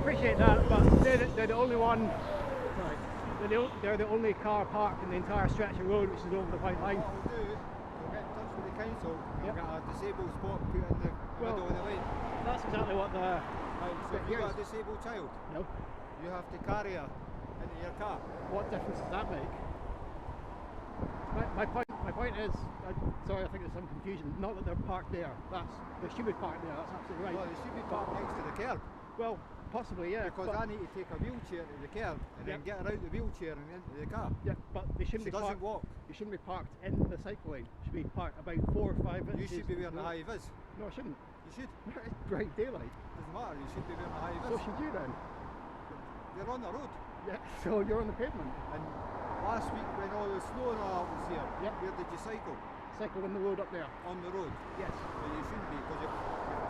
appreciate that, but they're the only one. Sorry, they're the only car parked in the entire stretch of road which is over the white line. What we'll do, we'll get in touch with the council and get a disabled spot put in the middle of the lane. That's exactly what the. Right, so if you've got a disabled child, No. you have to carry her into your car. What difference does that make? My point is, sorry, I think there's some confusion. Not that they're parked there. They should be parked there. That's absolutely right. Well, they should be parked next to the curb. Well, possibly, yeah. Because I need to take a wheelchair to the curb and then get her out the wheelchair and into the car. Yeah, but they shouldn't be parked. Walk. You shouldn't be parked in the cycle lane. You should be parked about 4 or 5 inches. You should be wearing a hi-viz. No, I shouldn't. You should. It's bright daylight. Doesn't matter. You should be wearing a hi-viz. So should you then. You're on the road. Yeah. So you're on the pavement. And last week when all the snow and all that was here, where did you cycle? Cycle in the road up there. On the road? Yes. Well, you shouldn't be, because you've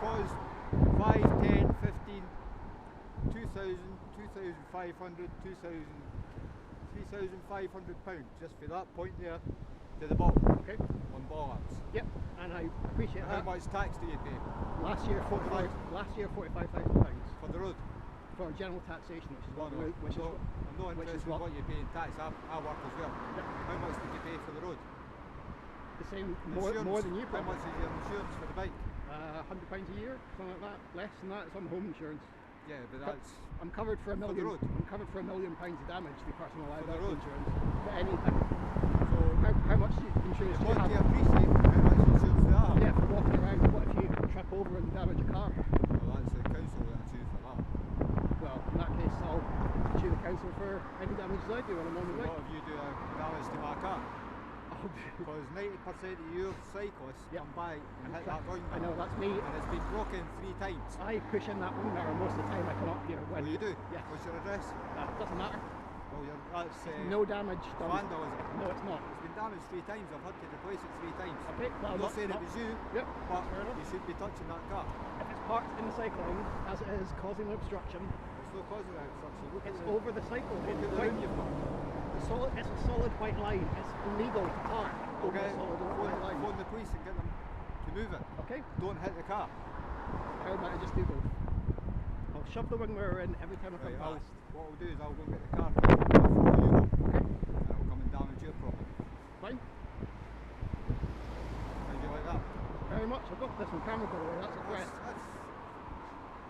caused 5, 10, 15, 2,000, 2,500, 2,000, 3,500 pounds just for that point there to the ball. Okay. On balance. Yep. And I appreciate that. How much tax do you pay? Last year, 45,000 pounds. For the road? For general taxation, which is what I'm not interested in what you pay in tax. I work as well. Yep. How much did you pay for the road? The same, more than you. How much is your insurance for the bike? £100 a year, something like that. Less than that, it's on home insurance. Yeah, but that's. I'm covered for £1 million. For the road. I'm covered for £1 million of damage through personal liability road. insurance. For anything. So how much insurance do you have? I appreciate how much insurance they are. Yeah, for walking around. What if you trip over and damage a car? Well, that's the council that choose for that. Well, in that case, I'll sue the council for any damages I do when I'm on the bike. What if you do damage to my car? Because 90% of your cyclists come by and hit that round. I know, that's me. And it's been broken 3 times. I push in that wing mirror most of the time. I cannot, when. Well, you do? Yes. What's your address? Doesn't matter. Well, that's no damage done. Vandalism. No, it's not. It's been damaged 3 times. I've had to replace it 3 times. Okay, well, I'm not saying it was you, but you should be touching that car. If it's parked in the cycle lane, as it is, causing an obstruction. It's not causing an obstruction. It's over the cycle lane. Look at the room you've got. It's a solid white line. It's illegal to park over a solid white line. Phone the police and get them to move it. Okay. Don't hit the car. How about I just do both? I'll shove the wing mirror in every time I come past. What I'll do is I'll go and get the car and I'll follow you home. Okay. And I'll come and damage your property. Fine. How do you like that? Very much. I've got this on camera, by the way. That's a threat.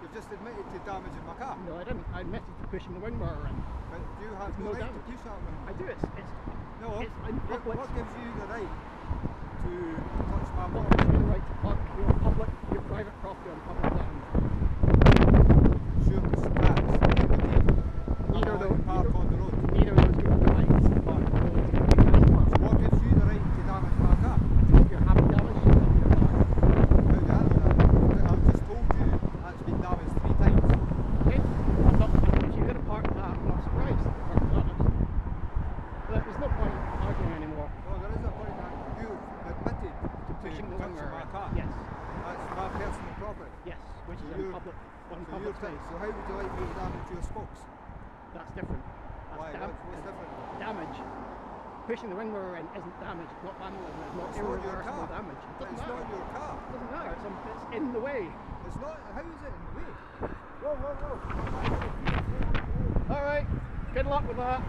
You've just admitted to damaging my car. No, I didn't. I admitted to pushing the wing mirror in. But you have no right to push that one. I do. It's no. It's in public. What gives you the right to touch my What property? gives you the right to park your private property on public land? Insurance, tax, Neither of those. Park on the road. Neither of those give you the right to park on the road. So what gives you the right to damage my car? If you're having damage to your car. How do I know that? I've just told you that's been damaged 3 times. Okay. If you're going to park that, I'm not surprised. But there's no point arguing anymore. No, there is a point that you admitted to Pushing the touching my car. Yes. That's my personal property. Yes, which is in public space. So how would you like me to damage your spokes? That's different. That's Why? What's different? Damage. Pushing the wing mirror in isn't damage. It's not vandalism. It's not irreversible damage. It doesn't matter. It's not your car. It doesn't matter. It's in the way. It's not. How is it in the way? Whoa, whoa, whoa. All right. Good luck with that.